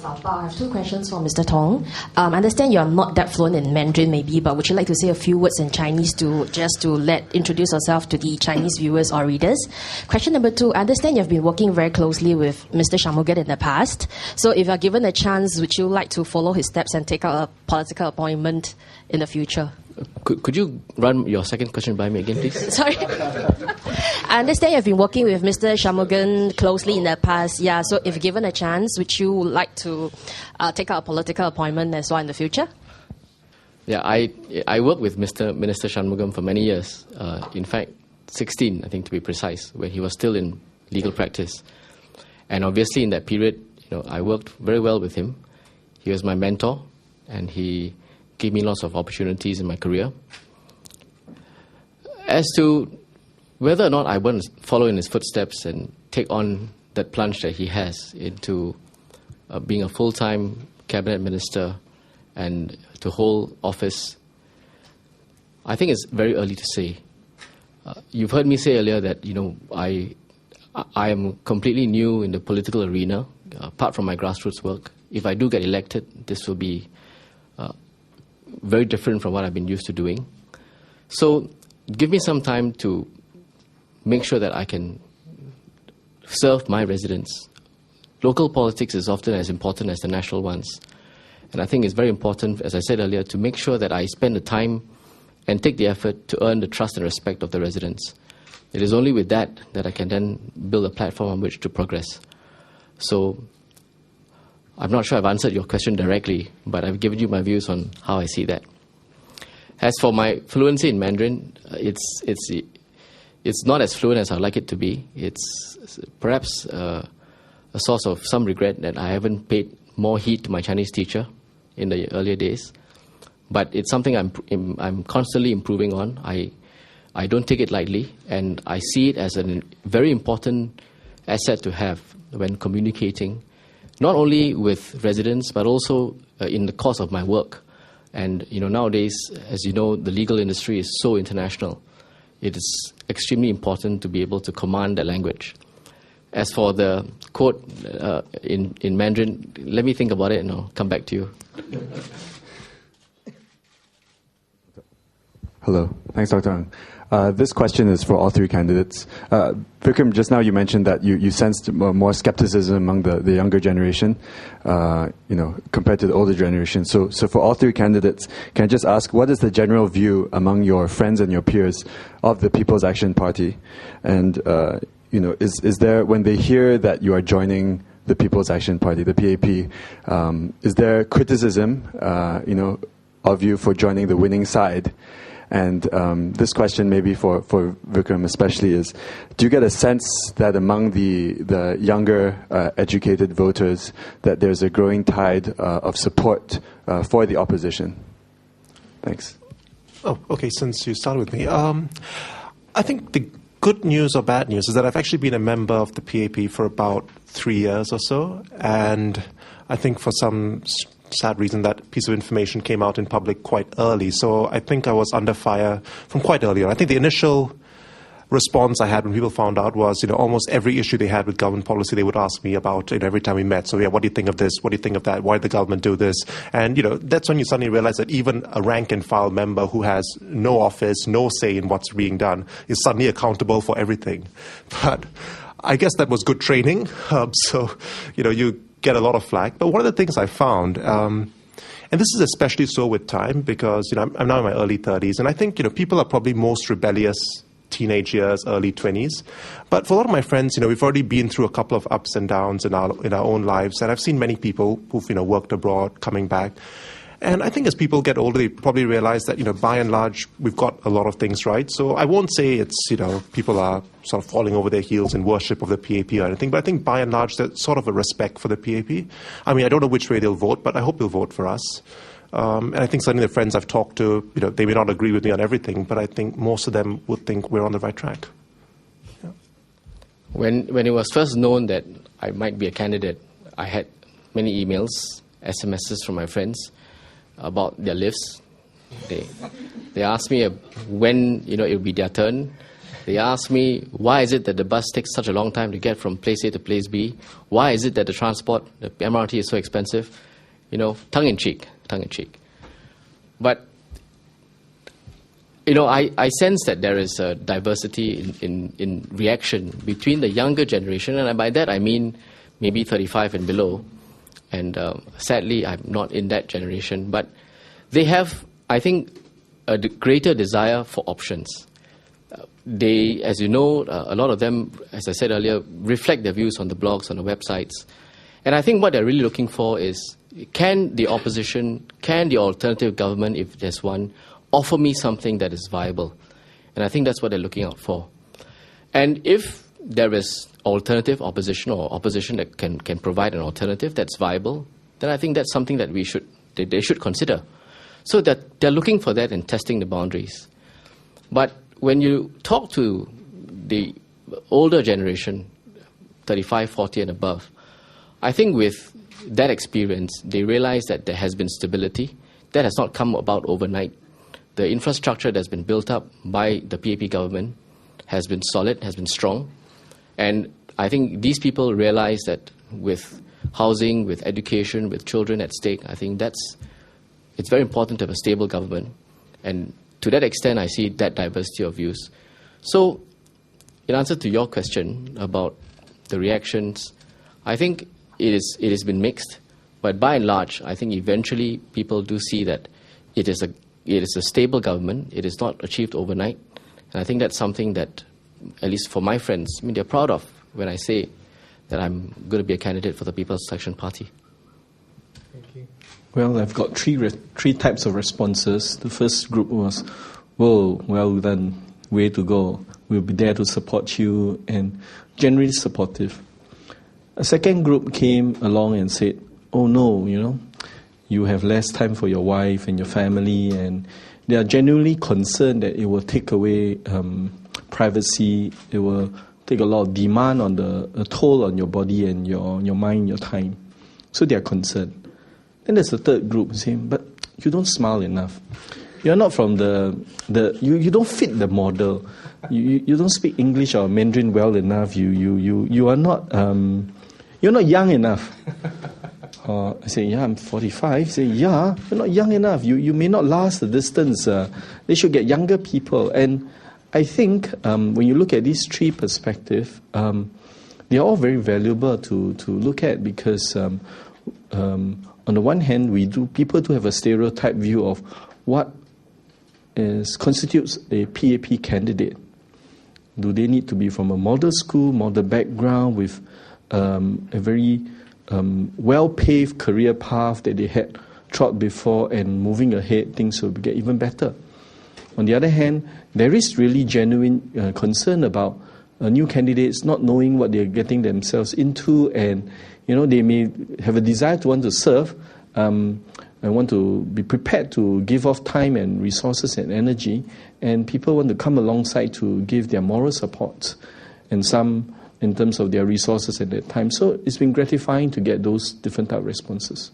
I have two questions for Mr. Tong. I understand you're not that fluent in Mandarin, maybe, but would you like to say a few words in Chinese to introduce yourself to the Chinese viewers or readers? Question number two, I understand you've been working very closely with Mr. Shanmugam in the past. So if you're given a chance, would you like to follow his steps and take out a political appointment in the future? Could you run your second question by me again, please? Sorry. I understand you've been working with Mr. Shanmugam closely in the past. Yeah, so if given a chance, would you like to take out a political appointment as well in the future? Yeah, I worked with Minister Shanmugam for many years. In fact, 16, I think to be precise, when he was still in legal practice. And obviously in that period, I worked very well with him. He was my mentor, and he gave me lots of opportunities in my career. As to whether or not I want to follow in his footsteps and take on that plunge that he has into being a full-time cabinet minister and to hold office, I think it's very early to say. You've heard me say earlier that I am completely new in the political arena, apart from my grassroots work. If I do get elected, this will be very different from what I've been used to doing. So give me some time to make sure that I can serve my residents. Local politics is often as important as the national ones. And I think it's very important, as I said earlier, to make sure that I spend the time and take the effort to earn the trust and respect of the residents. It is only with that I can then build a platform on which to progress. So I'm not sure I've answered your question directly, but I've given you my views on how I see that. As for my fluency in Mandarin, it's not as fluent as I'd like it to be. It's perhaps a source of some regret that I haven't paid more heed to my Chinese teacher in the earlier days. But it's something I'm constantly improving on. I don't take it lightly, and I see it as a very important asset to have when communicating, not only with residents, but also in the course of my work. And nowadays, as you know, the legal industry is so international. It is extremely important to be able to command the language. As for the quote in Mandarin, let me think about it and I'll come back to you. Hello. Thanks, Dr. Ang. This question is for all three candidates. Vikram, just now you mentioned that you sensed more skepticism among the younger generation, compared to the older generation. So for all three candidates, can I just ask, what is the general view among your friends and your peers of the People's Action Party? And, is there, when they hear that you are joining the People's Action Party, the PAP, is there criticism, of you for joining the winning side? And this question maybe for Vikram especially is, do you get a sense that among the younger educated voters that there's a growing tide of support for the opposition? Thanks. Oh, okay, since you started with me. I think the good news or bad news is that I've actually been a member of the PAP for about 3 years or so. And I think for some sad reason that piece of information came out in public quite early. So I think I was under fire from quite early on. I think the initial response I had when people found out was, almost every issue they had with government policy, they would ask me about, every time we met. So, what do you think of this? What do you think of that? Why did the government do this? And, that's when you suddenly realize that even a rank and file member who has no office, no say in what's being done, is suddenly accountable for everything. But I guess that was good training. So, you get a lot of flack. But one of the things I found, and this is especially so with time, because I'm now in my early 30s, and I think people are probably most rebellious teenage years, early 20s. But for a lot of my friends, we've already been through a couple of ups and downs in our own lives, and I've seen many people who've worked abroad coming back. And I think as people get older, they probably realize that, by and large, we've got a lot of things right. So I won't say it's, people are sort of falling over their heels in worship of the PAP or anything, but I think by and large, there's sort of a respect for the PAP. I mean, I don't know which way they'll vote, but I hope they'll vote for us. And I think certainly the friends I've talked to, they may not agree with me on everything, but I think most of them would think we're on the right track. Yeah. When it was first known that I might be a candidate, I had many emails, SMSs from my friends about their lives. They asked me when it would be their turn. They ask me, why is it that the bus takes such a long time to get from place A to place B? Why is it that the transport, the MRT is so expensive? You know, tongue in cheek. But, you know, I sense that there is a diversity in reaction between the younger generation, and by that I mean maybe 35 and below. And sadly, I'm not in that generation. But they have, I think, a greater desire for options. They, as you know, a lot of them, as I said earlier, reflect their views on the blogs, on the websites. And I think what they're really looking for is, can the opposition, can the alternative government, if there's one, offer me something that is viable? And I think that's what they're looking out for. And if there is alternative opposition or opposition that can provide an alternative that's viable, then I think that's something that they should consider. So that they're looking for that and testing the boundaries. But when you talk to the older generation, 35, 40 and above, I think with that experience, they realize that there has been stability. That has not come about overnight. The infrastructure that's been built up by the PAP government has been solid, has been strong. And I think these people realize that with housing, with education, with children at stake, I think it's very important to have a stable government. And to that extent, I see that diversity of views. So, in answer to your question about the reactions, I think it has been mixed. But by and large, I think eventually people do see that it is a stable government. It is not achieved overnight. And I think that's something that, at least for my friends, I mean, they're proud of when I say that I'm going to be a candidate for the People's Action Party. Thank you. Well, I've got three types of responses. The first group was, whoa, well done, way to go. We'll be there to support you, and generally supportive. A second group came along and said, oh no, you have less time for your wife and your family, and they are genuinely concerned that it will take away privacy, it will take a lot of demand on a toll on your body and your mind, your time. So they are concerned. Then there's the third group saying, but you don't smile enough. You're not from you don't fit the model. You don't speak English or Mandarin well enough. You are not you're not young enough. I say, yeah, I'm 45. I say, yeah, you're not young enough. You may not last the distance. They should get younger people. And I think when you look at these three perspectives, they're all very valuable to look at, because on the one hand, people do have a stereotype view of what constitutes a PAP candidate. Do they need to be from a model school, model background, with a very well-paved career path that they had trod before, and moving ahead, things will get even better? On the other hand, there is really genuine concern about new candidates not knowing what they're getting themselves into, and they may have a desire to want to serve and want to be prepared to give off time and resources and energy, and people want to come alongside to give their moral support, and some in terms of their resources and their time. So it's been gratifying to get those different type of responses.